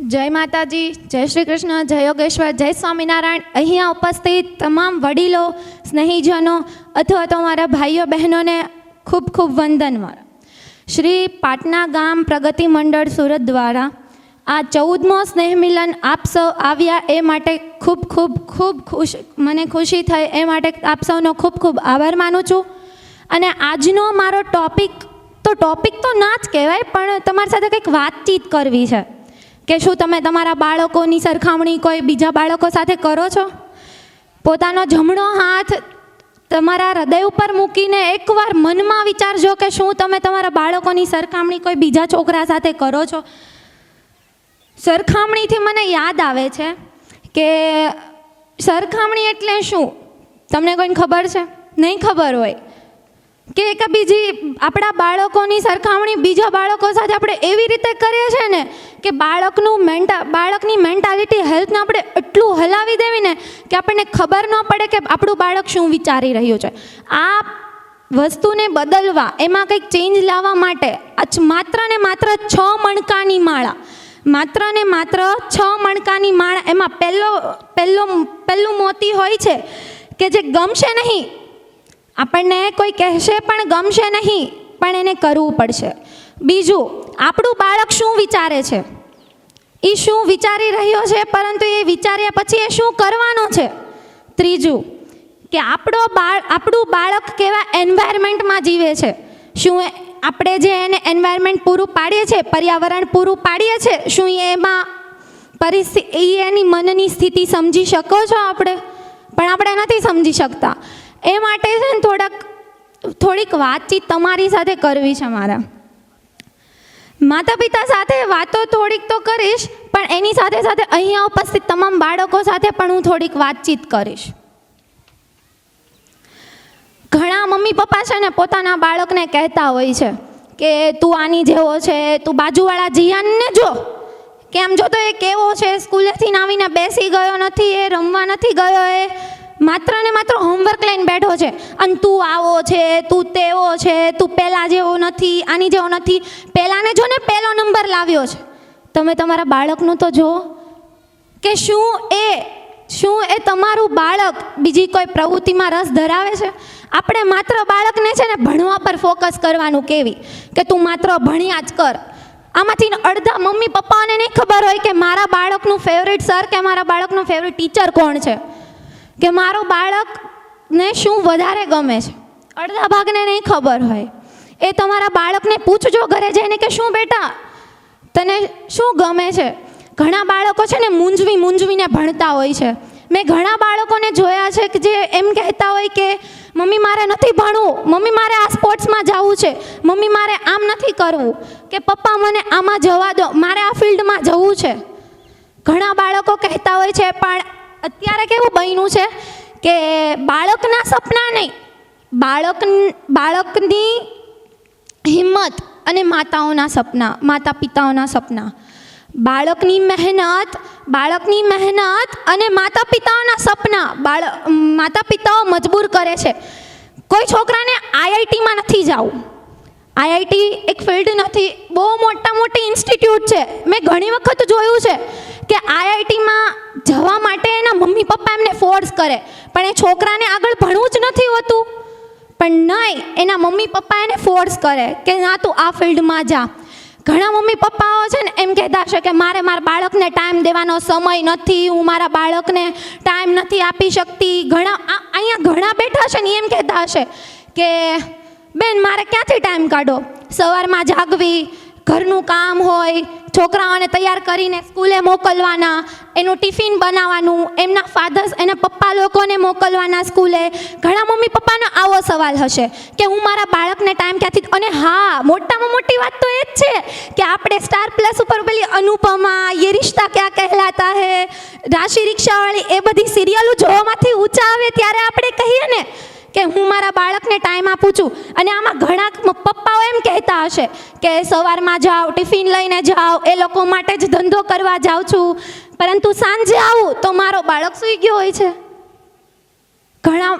જય માતાજી, જય શ્રી કૃષ્ણ, જય યોગેશ્વર, જય સ્વામિનારાયણ. અહીંયા ઉપસ્થિત તમામ વડીલો, સ્નેહીજનો અથવા તો મારા ભાઈઓ બહેનોને ખૂબ ખૂબ વંદન મારા. શ્રી પાટના ગામ પ્રગતિ મંડળ સુરત દ્વારા આ 14મો સ્નેહ મિલન આપ સૌ આવ્યા એ માટે મને ખુશી થઈ. એ માટે આપ સૌનો ખૂબ ખૂબ આભાર માનું છું. અને આજનો મારો ટોપિક તો ના જ કહેવાય, પણ તમારી સાથે કંઈક વાતચીત કરવી છે કે શું તમે તમારા બાળકોની સરખામણી કોઈ બીજા બાળકો સાથે કરો છો? પોતાનો જમણો હાથ તમારા હૃદય ઉપર મૂકીને એકવાર મનમાં વિચારજો કે શું તમે તમારા બાળકોની સરખામણી કોઈ બીજા છોકરા સાથે કરો છો? સરખામણીથી મને યાદ આવે છે કે સરખામણી એટલે શું તમને કોઈને ખબર છે? નહીં ખબર હોય કે બીજી આપણા બાળકોની સરખામણી બીજા બાળકો સાથે આપણે એવી રીતે કરીએ છીએ ને કે બાળકની મેન્ટાલિટી હેલ્થને આપણે એટલું હલાવી દેવી ને કે આપણને ખબર ન પડે કે આપણું બાળક શું વિચારી રહ્યું છે. આ વસ્તુને બદલવા, એમાં કંઈક ચેન્જ લાવવા માટે માત્ર ને માત્ર 6 મણકાની માળા, એમાં પહેલું મોતી હોય છે કે જે ગમશે નહીં, આપણને કોઈ કહેશે પણ ગમશે નહીં, પણ એને કરવું પડશે. બીજું, આપણું બાળક શું વિચારે છે, એ શું વિચારી રહ્યો છે, પરંતુ એ વિચાર્યા પછી એ શું કરવાનો છે. ત્રીજું, કે આપણું બાળક કેવા એન્વાયરમેન્ટમાં જીવે છે, શું આપણે જે એને એન્વાયરમેન્ટ પૂરું પાડીએ છીએ, પર્યાવરણ પૂરું પાડીએ છીએ, શું એમાં એની મનની સ્થિતિ સમજી શકો છો? પણ આપણે નથી સમજી શકતા. એ માટે છે ને થોડીક વાતચીત તમારી સાથે કરવી છે. મારા માતા પિતા સાથે વાતો થોડીક તો કરીશ, પણ એની સાથે સાથે અહીંયા ઉપસ્થિત તમામ બાળકો સાથે પણ હું થોડીક વાતચીત કરીશ. ઘણા મમ્મી પપ્પા છે ને પોતાના બાળકને કહેતા હોય છે કે તું આની જેવો છે, તું બાજુવાળા જીયાનને જો, કે આમ જો તો એ કેવો છે, સ્કૂલેથી આવીને બેસી ગયો નથી, એ રમવા નથી ગયો, એ માત્ર ને માત્ર હોમવર્ક લઈને બેઠો છે, અને તું આવો છે, તું તેવો છે, તું પહેલાં જેવો નથી, આની જેવો નથી, પહેલાંને જો ને પહેલો નંબર લાવ્યો છે. તમે તમારા બાળકનું તો જુઓ કે શું એ તમારું બાળક બીજી કોઈ પ્રવૃત્તિમાં રસ ધરાવે છે? આપણે માત્ર બાળકને છે ને ભણવા પર ફોકસ કરવાનું કેવી કે તું માત્ર ભણ્યા જ કર. આમાંથી અડધા મમ્મી પપ્પાને નહીં ખબર હોય કે મારા બાળકનું ફેવરિટ સર કે મારા બાળકનું ફેવરિટ ટીચર કોણ છે, કે મારો બાળકને શું વધારે ગમે છે. અડધા ભાગને નહીં ખબર હોય. એ તમારા બાળકને પૂછજો ઘરે જઈને કે શું બેટા તને શું ગમે છે. ઘણા બાળકો છે ને મૂંઝવીને ભણતા હોય છે. મેં ઘણા બાળકોને જોયા છે કે જે એમ કહેતા હોય કે મમ્મી મારે નથી ભણવું, મમ્મી મારે આ સ્પોર્ટ્સમાં જવું છે, મમ્મી મારે આમ નથી કરવું, કે પપ્પા મને આમાં જવા દો, મારે આ ફિલ્ડમાં જવું છે. ઘણા બાળકો કહેતા હોય છે, પણ અત્યારે કેવું બન્યું છે કે બાળકના સપના નહીં, બાળકની હિંમત અને માતા પિતાઓના સપના, બાળકની મહેનત અને માતા પિતાઓના સપના માતા પિતાઓ મજબૂર કરે છે. કોઈ છોકરાને IITમાં નથી જવું. IIT એક ફિલ્ડ નથી, બહુ મોટી ઇન્સ્ટિટ્યૂટ છે. મેં ઘણી વખત જોયું છે કે IITમાં જવા માટે એના મમ્મી પપ્પા એમને ફોર્સ કરે, પણ એ છોકરાને આગળ ભણવું જ નથી હોતું. પણ નહીં, એના મમ્મી પપ્પા એને ફોર્સ કરે કે ના તું આ ફિલ્ડમાં જા. ઘણા મમ્મી પપ્પાઓ છે ને એમ કહેતા હશે કે મારે મારા બાળકને ટાઈમ દેવાનો સમય નથી, હું મારા બાળકને ટાઈમ નથી આપી શકતી. અહીંયા ઘણા બેઠા છે ને એમ કહેતા હશે કે બેન મારે ક્યાંથી ટાઈમ કાઢો, સવારમાં જાગવી, ઘરનું કામ હોય, છોકરાઓને તૈયાર કરીને સ્કૂલે મોકલવાના, એનું ટિફિન બનાવવાનું, એના પપ્પા લોકોને મોકલવાના સ્કૂલે. ઘણા મમ્મી પપ્પાનો આવો સવાલ હશે કે હું મારા બાળકને ટાઈમ ક્યાંથી. અને હા, મોટામાં મોટી વાત તો એ જ છે કે આપણે સ્ટાર પ્લસ ઉપર પેલી અનુપમા, યે રિશ્તા ક્યાં કહેલાતા હે, રાશિ રિક્ષાવાળી, એ બધી સિરિયલો જોવામાંથી ઊંચા આવે ત્યારે આપણે કહીએ ને કે હું મારા બાળકને ટાઈમ આપું છું. અને આમાં ઘણા પપ્પાઓ એમ કહેતા હશે કે સવારમાં જાઓ, ટિફિન લઈને જાઓ, એ લોકો માટે જ ધંધો કરવા જાઉં છું, પરંતુ સાંજે આવું તો મારો બાળક સૂઈ ગયો હોય છે. ઘણા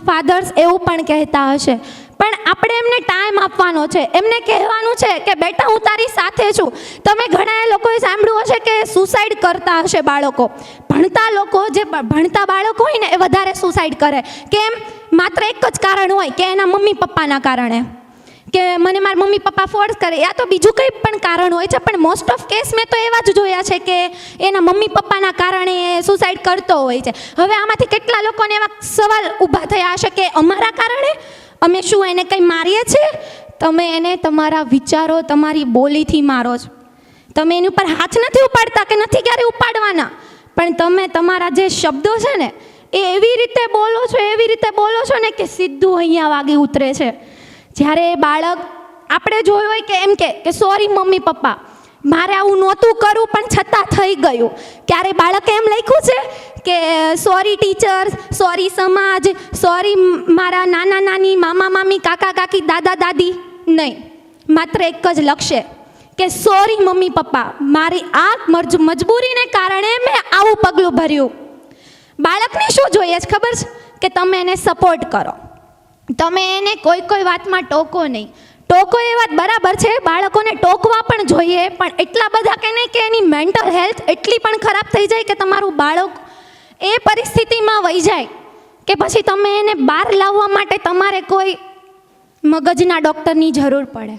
ફાધર્સ એવું પણ કહેતા હશે, પણ આપણે એમને ટાઈમ આપવાનો છે, એમને કહેવાનું છે કે બેટા હું તારી સાથે છું. તમે ઘણા લોકોએ સાંભળ્યું હશે કે સુસાઇડ કરતા હશે બાળકો. ભણતા બાળકો હોય ને એ વધારે સુસાઇડ કરે. કેમ? માત્ર એક જ કારણ હોય કે એના મમ્મી પપ્પાના કારણે, કે મને મારા મમ્મી પપ્પા ફોર્સ કરે, યા તો બીજું કંઈ પણ કારણ હોય છે. પણ મોસ્ટ ઓફ કેસ મેં તો એવા જ જોયા છે કે એના મમ્મી પપ્પાના કારણે એ સુસાઇડ કરતો હોય છે. હવે આમાંથી કેટલા લોકોને એવા સવાલ ઊભા થયા હશે કે અમારા કારણે અમે શું એને કંઈ મારીએ છીએ? તમે એને તમારા વિચારો, તમારી બોલીથી મારો છો. તમે એની ઉપર હાથ નથી ઉપાડતા કે નથી ક્યારે ઉપાડવાના, પણ તમે તમારા જે શબ્દો છે ને એ એવી રીતે બોલો છો ને કે સીધું અહીંયા વાગી ઉતરે છે. જ્યારે બાળક આપણે જોયું હોય કે એમ કે સોરી મમ્મી પપ્પા, મારે આવું નહોતું કરવું પણ છતાં થઈ ગયું. ક્યારે બાળકે એમ લખ્યું છે કે સોરી ટીચર, સોરી સમાજ, સોરી મારા નાના નાની, મામા મામી, કાકા કાકી, દાદા દાદી? નહીં, માત્ર એક જ લખશે કે સોરી મમ્મી પપ્પા, મારી આ મજબૂરીને કારણે મેં આવું પગલું ભર્યું. બાળકને શું જોઈએ છે ખબર છે? કે તમે એને સપોર્ટ કરો, તમે એને કોઈ વાતમાં ટોકો નહીં. ટોકો એ વાત બરાબર છે, બાળકોને ટોકવા પણ જોઈએ, પણ એટલા બધા કે નહીં કે એની મેન્ટલ હેલ્થ એટલી પણ ખરાબ થઈ જાય કે તમારું બાળક એ પરિસ્થિતિમાં વહી જાય કે પછી તમે એને બહાર લાવવા માટે તમારે કોઈ મગજના ડૉક્ટરની જરૂર પડે.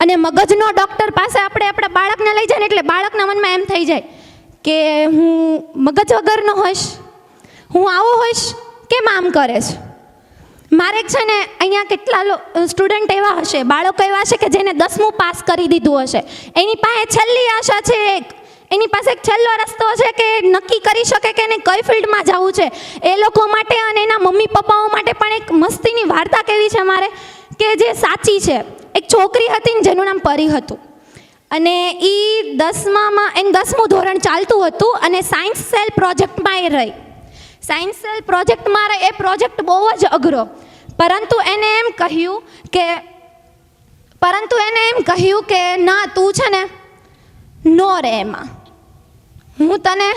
અને મગજનો ડૉક્ટર પાસે આપણે આપણા બાળકને લઈ જાય ને એટલે બાળકના મનમાં એમ થઈ જાય કે હું મગજ વગરનો હોઈશ, હું આવો હોઈશ, કેમ આમ કરે છે? મારે છે ને અહીંયા કેટલા સ્ટુડન્ટ એવા હશે, બાળકો એવા હશે કે જેને 10મું પાસ કરી દીધું હશે. એની પાસે છેલ્લી આશા છે, એની પાસે એક છેલ્લો રસ્તો છે કે નક્કી કરી શકે કે એને કઈ ફિલ્ડમાં જવું છે. એ લોકો માટે અને એના મમ્મી પપ્પાઓ માટે પણ એક મસ્તીની વાર્તા કહેવી છે મારે, કે જે સાચી છે. એક છોકરી હતી ને જેનું નામ પરી હતું, અને એ 10મું ધોરણ ચાલતું હતું અને સાયન્સ સેલ પ્રોજેક્ટમાં એ રહી. સાયન્સ સેલ પ્રોજેક્ટમાં એ પ્રોજેક્ટ બહુ જ અઘરો, પરંતુ એને એમ કહ્યું કે ના, તું છે ને નો રે એમાં, હું તને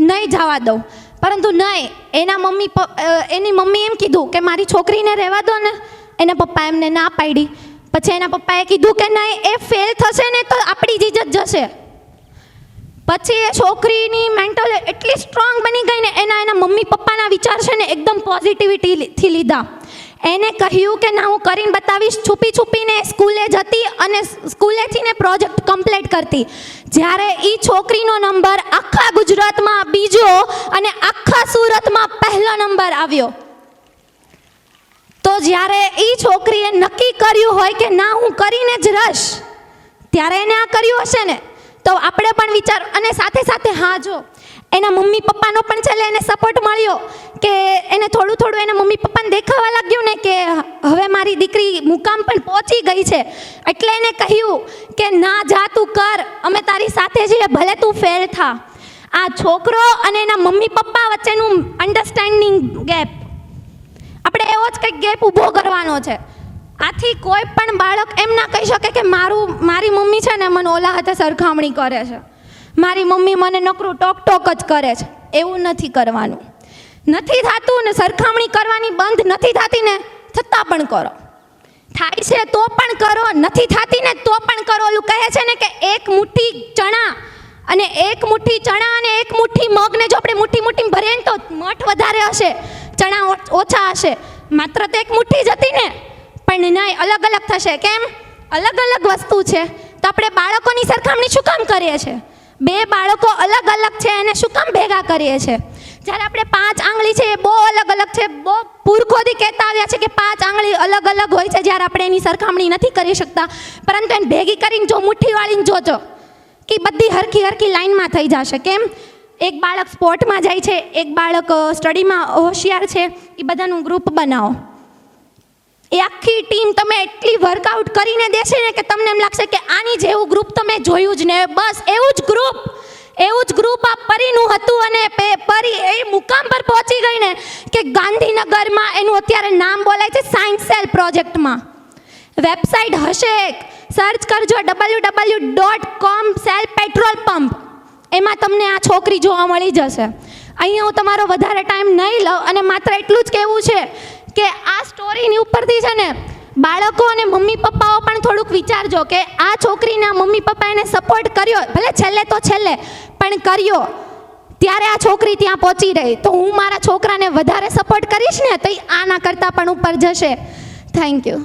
નહીં જવા દઉં. પરંતુ નહીં, એની મમ્મી એમ કીધું કે મારી છોકરીને રહેવા દો ને. એના પપ્પા એમને ના પાડી. પછી એના પપ્પાએ કીધું કે નહીં, એ ફેલ થશે ને તો આપણી જ ઇજ્જત જશે. પછી એ છોકરીની મેન્ટલ એટલી સ્ટ્રોંગ બની ગઈ ને, એના મમ્મી પપ્પાના વિચાર છે ને એકદમ પોઝિટિવિટીથી લીધા. એને કહ્યું કે ના, હું કરીને બતાવીશ. છુપીને સ્કૂલે જતી અને સ્કૂલેથી ને પ્રોજેક્ટ કમ્પ્લીટ કરતી. જ્યારે એ છોકરીનો નંબર આખા ગુજરાતમાં બીજો અને આખા સુરતમાં પહેલો નંબર આવ્યો, તો જ્યારે એ છોકરીએ નક્કી કર્યું હોય કે ના, હું કરીને જ રહીશ, ત્યારે એને આ કર્યું હશે ને, તો આપણે પણ વિચાર. અને સાથે સાથે હા, જો એના મમ્મી પપ્પાનો પણ છેલ્લે એને સપોર્ટ મળ્યો કે એને થોડું એના મમ્મી પપ્પાને દેખાવા લાગ્યું ને કે હવે મારી દીકરી મુકામ પણ પહોંચી ગઈ છે, એટલે એને કહ્યું કે ના, જા તું કર, અમે તારી સાથે છીએ, ભલે તું ફેલ થા. આ છોકરો અને એના મમ્મી પપ્પા વચ્ચેનું અન્ડરસ્ટેન્ડિંગ ગેપ, આપણે એવો જ કંઈક ગેપ ઊભો કરવાનો છે. આથી કોઈ પણ બાળક એમ ના કહી શકે કે મારી મમ્મી છે ને મને ઓલા હાથે સરખામણી કરે છે, મારી મમ્મી મને નકરું ટોક જ કરે છે. એવું નથી કરવાનું. નથી થતું ને સરખામણી કરવાની બંધ નથી થતી ને, છતાં પણ કરો. થાય છે તો પણ કરો, નથી થતી ને તો પણ કરો. ઓલું કહે છે ને કે એક મુઠ્ઠી ચણા અને એક મુઠ્ઠી મગને જો આપણે મુઠ્ઠી ભરીએ ને તો મઠ વધારે હશે, ચણા ઓછા હશે. માત્ર તો એક મુઠ્ઠી જ હતી ને, પણ નહીં, અલગ અલગ થશે. કેમ? અલગ અલગ વસ્તુ છે. તો આપણે બાળકોની સરખામણી શું કામ કરીએ છીએ? બે બાળકો અલગ અલગ છે એને શું કામ ભેગા કરીએ છીએ? જ્યારે આપણે 5 આંગળી છે એ બહુ અલગ અલગ છે. બહુ પુરખોથી કહેતા આવ્યા છે કે 5 આંગળી અલગ અલગ હોય છે, જ્યારે આપણે એની સરખામણી નથી કરી શકતા. પરંતુ એને ભેગી કરીને જો મુઠ્ઠી વાળીને જોજો કે બધી હરખી લાઈનમાં થઈ જશે. કેમ? એક બાળક સ્પોર્ટમાં જાય છે, એક બાળક સ્ટડીમાં હોશિયાર છે, એ બધાનું ગ્રુપ બનાવો. એ આખી ટીમ તમે એટલી વર્કઆઉટ કરીને દેશે ને કે તમને એમ લાગશે કે આની જેવું ગ્રુપ તમે જોયું જ ને. બસ એવું જ ગ્રુપ આ પરીનું હતું, અને પરી એ મુકામ પર પહોંચી ગઈ ને કે ગાંધીનગરમાં એનું અત્યારે નામ બોલાય છે સાયન્સ સેલ પ્રોજેક્ટમાં. વેબસાઇટ હશે, સર્ચ કરજો www.com/selpetrolpump. એમાં તમને આ છોકરી જોવા મળી જશે. અહીંયા હું તમારો વધારે ટાઈમ નહીં લઉં અને માત્ર એટલું જ કહેવું છે કે આ સ્ટોરીની ઉપરથી છે ને બાળકો અને મમ્મી પપ્પાઓ પણ થોડુંક વિચારજો કે આ છોકરીના મમ્મી પપ્પા એને સપોર્ટ કર્યો, ભલે છેલ્લે તો છેલ્લે પણ કર્યો, ત્યારે આ છોકરી ત્યાં પહોંચી રહી. તો હું મારા છોકરાને વધારે સપોર્ટ કરીશ ને તો એ આના કરતાં પણ ઉપર જશે. Thank you.